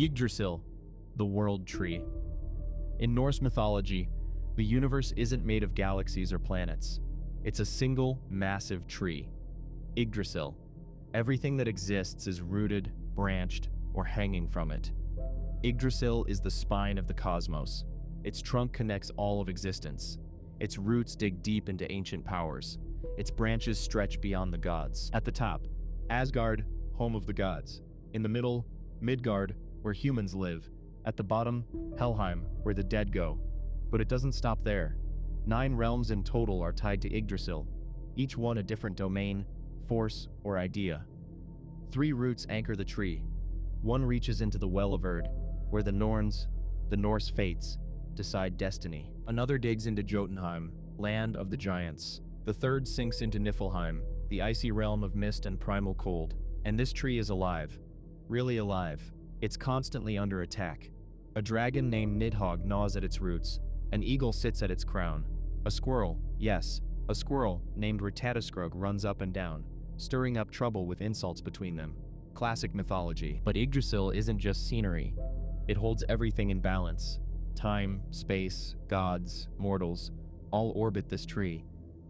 Yggdrasil, the world tree. In Norse mythology, the universe isn't made of galaxies or planets. It's a single, massive tree. Yggdrasil. Everything that exists is rooted, branched, or hanging from it. Yggdrasil is the spine of the cosmos. Its trunk connects all of existence. Its roots dig deep into ancient powers. Its branches stretch beyond the gods. At the top, Asgard, home of the gods. In the middle, Midgard, where humans live. At the bottom, Helheim, where the dead go. But it doesn't stop there. 9 realms in total are tied to Yggdrasil, each one a different domain, force, or idea. 3 roots anchor the tree. One reaches into the well of Erd, where the Norse fates, decide destiny. Another digs into Jotunheim, land of the giants. The third sinks into Niflheim, the icy realm of mist and primal cold. And this tree is alive. Really alive. It's constantly under attack. A dragon named Nidhogg gnaws at its roots. An eagle sits at its crown. A squirrel, yes, a squirrel named Rattataskroag runs up and down, stirring up trouble with insults between them. Classic mythology. But Yggdrasil isn't just scenery. It holds everything in balance. Time, space, gods, mortals, all orbit this tree.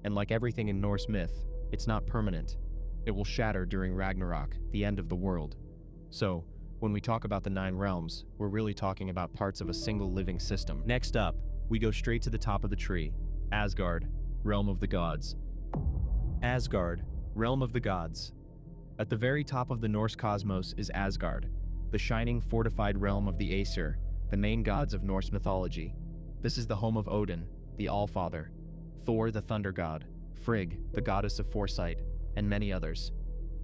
And like everything in Norse myth, it's not permanent. It will shatter during Ragnarok, the end of the world. So, when we talk about the 9 realms, we're really talking about parts of a single living system. Next up, we go straight to the top of the tree. Asgard, realm of the gods. Asgard, realm of the gods. At the very top of the Norse cosmos is Asgard, the shining fortified realm of the Aesir, the main gods of Norse mythology. This is the home of Odin, the Allfather, Thor the thunder god, Frigg, the goddess of foresight, and many others.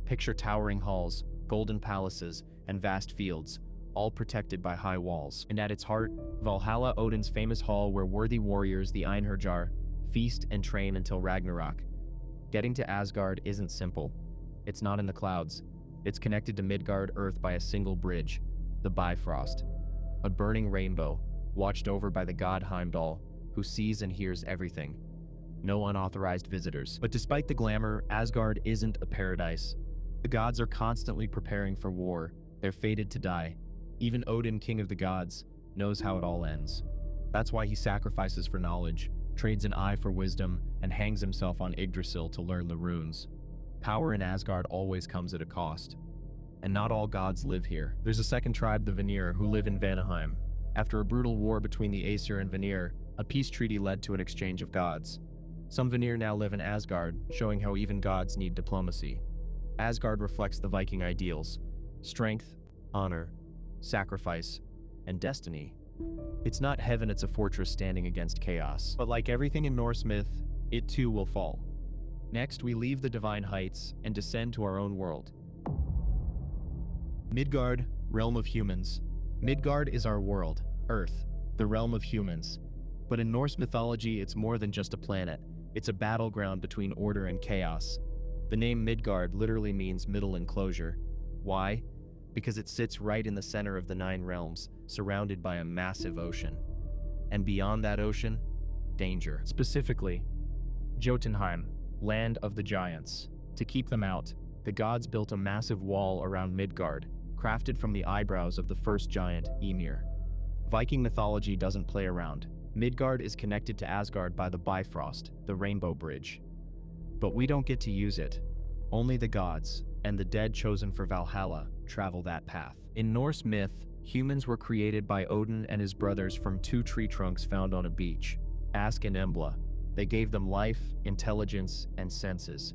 Picture towering halls, golden palaces, and vast fields, all protected by high walls. And at its heart, Valhalla, Odin's famous hall where worthy warriors, the Einherjar, feast and train until Ragnarok. Getting to Asgard isn't simple. It's not in the clouds. It's connected to Midgard, Earth by a single bridge, the Bifrost. A burning rainbow, watched over by the god Heimdall, who sees and hears everything. No unauthorized visitors. But despite the glamour, Asgard isn't a paradise. The gods are constantly preparing for war. They're fated to die. Even Odin, king of the gods, knows how it all ends. That's why he sacrifices for knowledge, trades an eye for wisdom, and hangs himself on Yggdrasil to learn the runes. Power in Asgard always comes at a cost. And not all gods live here. There's a second tribe, the Vanir, who live in Vanaheim. After a brutal war between the Aesir and Vanir, a peace treaty led to an exchange of gods. Some Vanir now live in Asgard, showing how even gods need diplomacy. Asgard reflects the Viking ideals: strength, honor, sacrifice, and destiny. It's not heaven, it's a fortress standing against chaos. But like everything in Norse myth, it too will fall. Next, we leave the divine heights and descend to our own world. Midgard, realm of humans. Midgard is our world, Earth, the realm of humans. But in Norse mythology, it's more than just a planet. It's a battleground between order and chaos. The name Midgard literally means middle enclosure. Why? Because it sits right in the center of the 9 realms, surrounded by a massive ocean. And beyond that ocean, danger. Specifically, Jotunheim, land of the giants. To keep them out, the gods built a massive wall around Midgard, crafted from the eyebrows of the first giant, Ymir. Viking mythology doesn't play around. Midgard is connected to Asgard by the Bifrost, the Rainbow Bridge. But we don't get to use it. Only the gods, and the dead chosen for Valhalla, travel that path. In Norse myth, humans were created by Odin and his brothers from 2 tree trunks found on a beach, Ask and Embla. They gave them life, intelligence, and senses.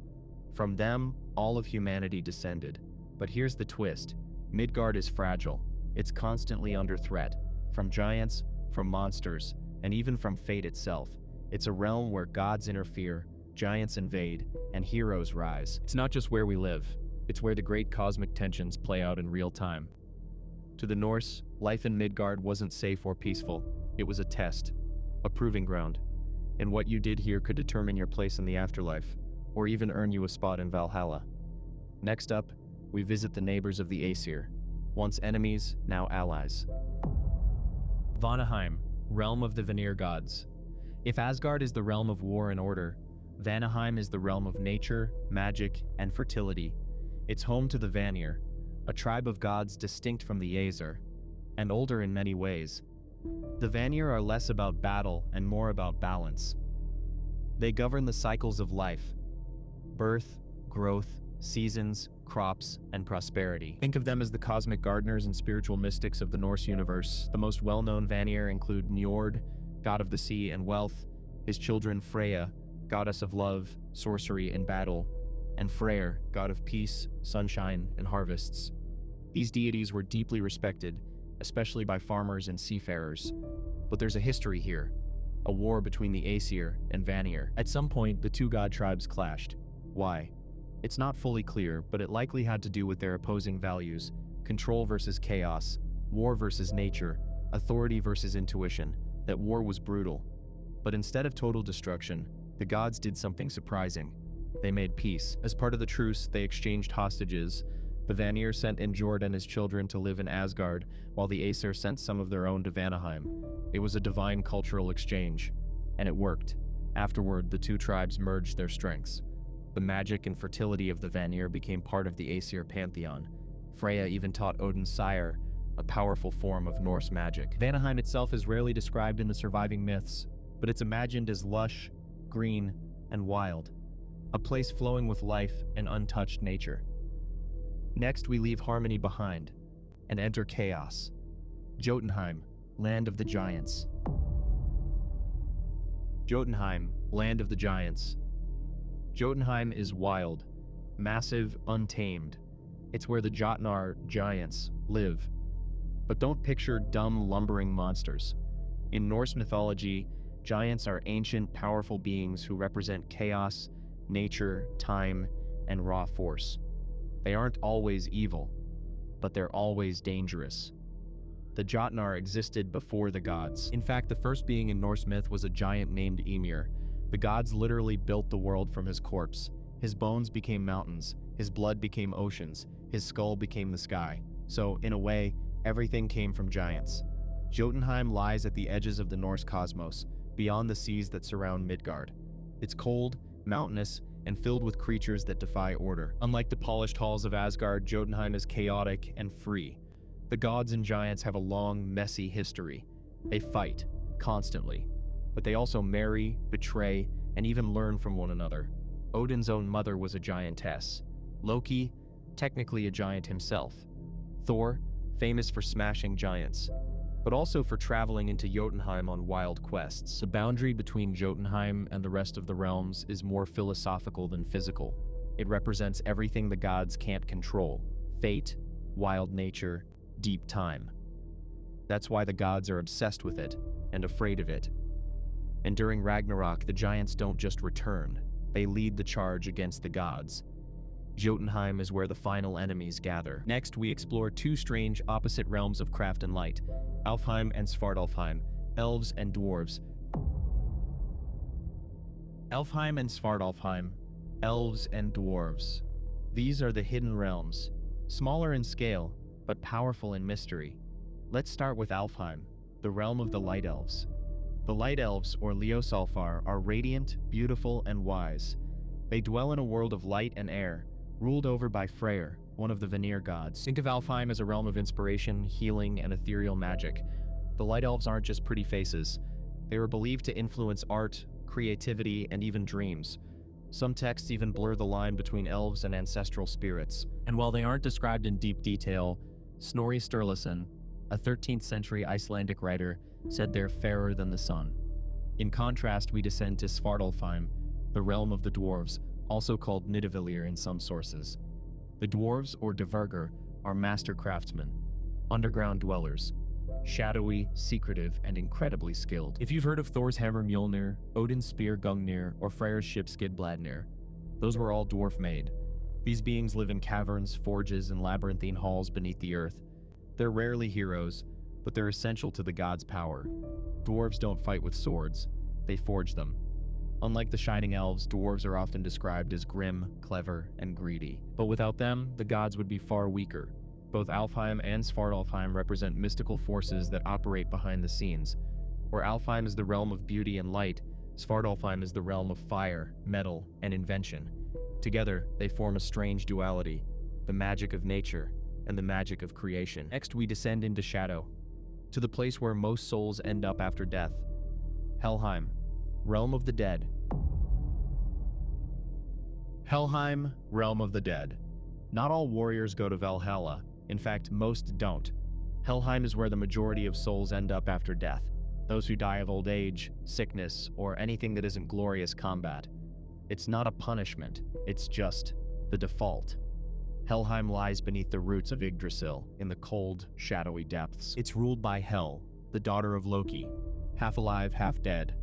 From them, all of humanity descended. But here's the twist. Midgard is fragile. It's constantly under threat. From giants, from monsters, and even from fate itself. It's a realm where gods interfere, giants invade, and heroes rise. It's not just where we live. It's where the great cosmic tensions play out in real time. To the Norse, life in Midgard wasn't safe or peaceful. It was a test, a proving ground. And what you did here could determine your place in the afterlife, or even earn you a spot in Valhalla. Next up, we visit the neighbors of the Aesir, once enemies, now allies. Vanaheim, realm of the Vanir gods. If Asgard is the realm of war and order, Vanaheim is the realm of nature, magic, and fertility. It's home to the Vanir, a tribe of gods distinct from the Aesir. and older in many ways. The Vanir are less about battle and more about balance. They govern the cycles of life: birth, growth, seasons, crops, and prosperity. Think of them as the cosmic gardeners and spiritual mystics of the Norse universe. The most well-known Vanir include Njord, god of the sea and wealth, his children Freya, goddess of love, sorcery, and battle, and Freyr, god of peace, sunshine, and harvests. These deities were deeply respected, especially by farmers and seafarers. But there's a history here, a war between the Aesir and Vanir. At some point, the two god tribes clashed. Why? It's not fully clear, but it likely had to do with their opposing values: control versus chaos, war versus nature, authority versus intuition. That war was brutal. But instead of total destruction, the gods did something surprising. They made peace. As part of the truce, they exchanged hostages. The Vanir sent Njord and his children to live in Asgard, while the Aesir sent some of their own to Vanaheim. It was a divine cultural exchange, and it worked. Afterward, the two tribes merged their strengths. The magic and fertility of the Vanir became part of the Aesir pantheon. Freya even taught Odin's sire, a powerful form of Norse magic. Vanaheim itself is rarely described in the surviving myths, but it's imagined as lush, green, and wild, a place flowing with life and untouched nature. Next, we leave harmony behind and enter chaos. Jotunheim, land of the giants. Jotunheim, land of the giants. Jotunheim is wild, massive, untamed. It's where the Jotnar giants live. But don't picture dumb, lumbering monsters. In Norse mythology, giants are ancient, powerful beings who represent chaos, nature, time, and raw force. They aren't always evil, but they're always dangerous. The Jotnar existed before the gods. In fact, the first being in Norse myth was a giant named Ymir. The gods literally built the world from his corpse. His bones became mountains, his blood became oceans, his skull became the sky. So, in a way, everything came from giants. Jotunheim lies at the edges of the Norse cosmos, beyond the seas that surround Midgard. It's cold, mountainous, and filled with creatures that defy order. Unlike the polished halls of Asgard, Jotunheim is chaotic and free. The gods and giants have a long, messy history. They fight, constantly. But they also marry, betray, and even learn from one another. Odin's own mother was a giantess. Loki, technically a giant himself. Thor, famous for smashing giants, but also for traveling into Jotunheim on wild quests. The boundary between Jotunheim and the rest of the realms is more philosophical than physical. It represents everything the gods can't control: fate, wild nature, deep time. That's why the gods are obsessed with it and afraid of it. And during Ragnarok, the giants don't just return, they lead the charge against the gods. Jotunheim is where the final enemies gather. Next, we explore two strange opposite realms of craft and light: Alfheim and Svartalfheim, elves and dwarves. Alfheim and Svartalfheim, elves and dwarves. These are the hidden realms, smaller in scale, but powerful in mystery. Let's start with Alfheim, the realm of the Light Elves. The Light Elves, or Ljósálfar, are radiant, beautiful, and wise. They dwell in a world of light and air, ruled over by Freyr, one of the Vanir gods. Think of Alfheim as a realm of inspiration, healing, and ethereal magic. The Light Elves aren't just pretty faces. They were believed to influence art, creativity, and even dreams. Some texts even blur the line between elves and ancestral spirits. And while they aren't described in deep detail, Snorri Sturluson, a 13th century Icelandic writer, said they're fairer than the sun. In contrast, we descend to Svartalfheim, the realm of the dwarves, also called Nidavellir in some sources. The dwarves, or Dvergr, are master craftsmen, underground dwellers, shadowy, secretive, and incredibly skilled. If you've heard of Thor's hammer Mjolnir, Odin's spear Gungnir, or Freyr's ship Skidbladnir, those were all dwarf-made. These beings live in caverns, forges, and labyrinthine halls beneath the earth. They're rarely heroes, but they're essential to the gods' power. Dwarves don't fight with swords, they forge them. Unlike the Shining Elves, dwarves are often described as grim, clever, and greedy. But without them, the gods would be far weaker. Both Alfheim and Svartalfheim represent mystical forces that operate behind the scenes. Where Alfheim is the realm of beauty and light, Svartalfheim is the realm of fire, metal, and invention. Together, they form a strange duality: the magic of nature and the magic of creation. Next, we descend into Shadow, to the place where most souls end up after death. Helheim, realm of the dead. Helheim, realm of the dead. Not all warriors go to Valhalla. In fact, most don't. Helheim is where the majority of souls end up after death. Those who die of old age, sickness, or anything that isn't glorious combat. It's not a punishment, it's just the default. Helheim lies beneath the roots of Yggdrasil, in the cold, shadowy depths. It's ruled by Hel, the daughter of Loki, half alive, half dead.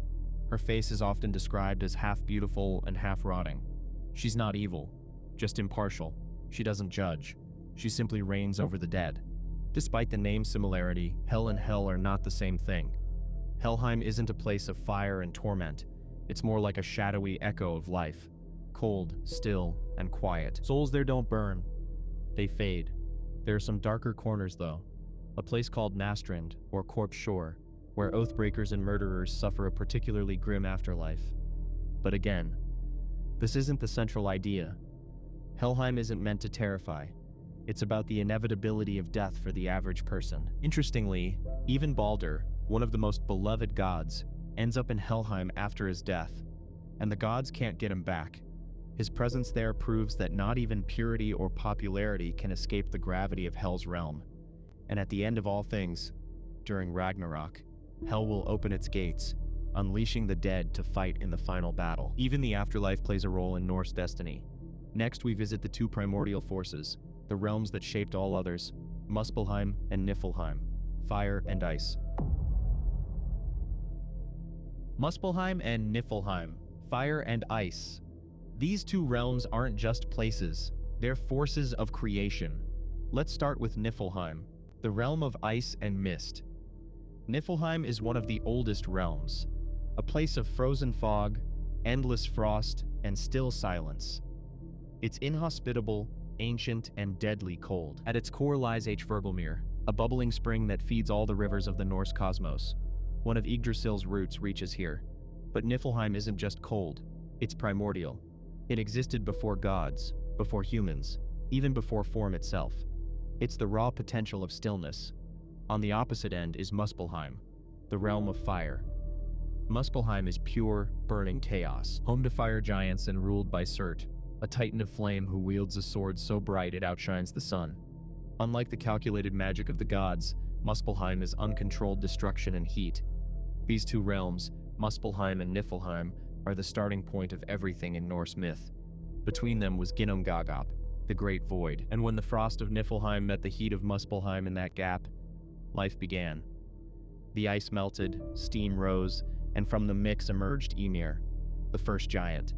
Her face is often described as half beautiful and half rotting. She's not evil, just impartial. She doesn't judge. She simply reigns over the dead. Despite the name similarity, Hel and Hel are not the same thing. Helheim isn't a place of fire and torment. It's more like a shadowy echo of life. Cold, still, and quiet. Souls there don't burn. They fade. There are some darker corners though. A place called Nastrand, or Corpse Shore, where oathbreakers and murderers suffer a particularly grim afterlife. But again, this isn't the central idea. Helheim isn't meant to terrify. It's about the inevitability of death for the average person. Interestingly, even Baldur, one of the most beloved gods, ends up in Helheim after his death, and the gods can't get him back. His presence there proves that not even purity or popularity can escape the gravity of Hel's realm. And at the end of all things, during Ragnarok, Hel will open its gates, unleashing the dead to fight in the final battle. Even the afterlife plays a role in Norse destiny. Next, we visit the two primordial forces, the realms that shaped all others, Muspelheim and Niflheim, fire and ice. Muspelheim and Niflheim, fire and ice. These two realms aren't just places, they're forces of creation. Let's start with Niflheim, the realm of ice and mist. Niflheim is one of the oldest realms, a place of frozen fog, endless frost, and still silence. It's inhospitable, ancient, and deadly cold. At its core lies Hvergelmir, a bubbling spring that feeds all the rivers of the Norse cosmos. One of Yggdrasil's roots reaches here. But Niflheim isn't just cold, it's primordial. It existed before gods, before humans, even before form itself. It's the raw potential of stillness. On the opposite end is Muspelheim, the realm of fire. Muspelheim is pure, burning chaos, home to fire giants and ruled by Surt, a titan of flame who wields a sword so bright it outshines the sun. Unlike the calculated magic of the gods, Muspelheim is uncontrolled destruction and heat. These two realms, Muspelheim and Niflheim, are the starting point of everything in Norse myth. Between them was Ginnungagap, the Great Void, and when the frost of Niflheim met the heat of Muspelheim in that gap, life began. The ice melted, steam rose, and from the mix emerged Ymir, the first giant.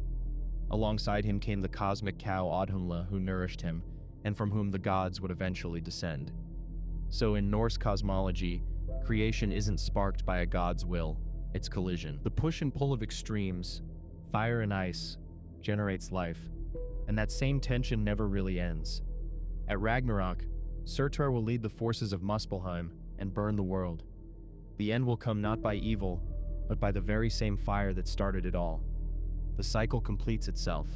Alongside him came the cosmic cow Audhumla, who nourished him, and from whom the gods would eventually descend. So in Norse cosmology, creation isn't sparked by a god's will, it's collision. The push and pull of extremes, fire and ice, generates life, and that same tension never really ends. At Ragnarok, Surtur will lead the forces of Muspelheim and burn the world. The end will come not by evil, but by the very same fire that started it all. The cycle completes itself.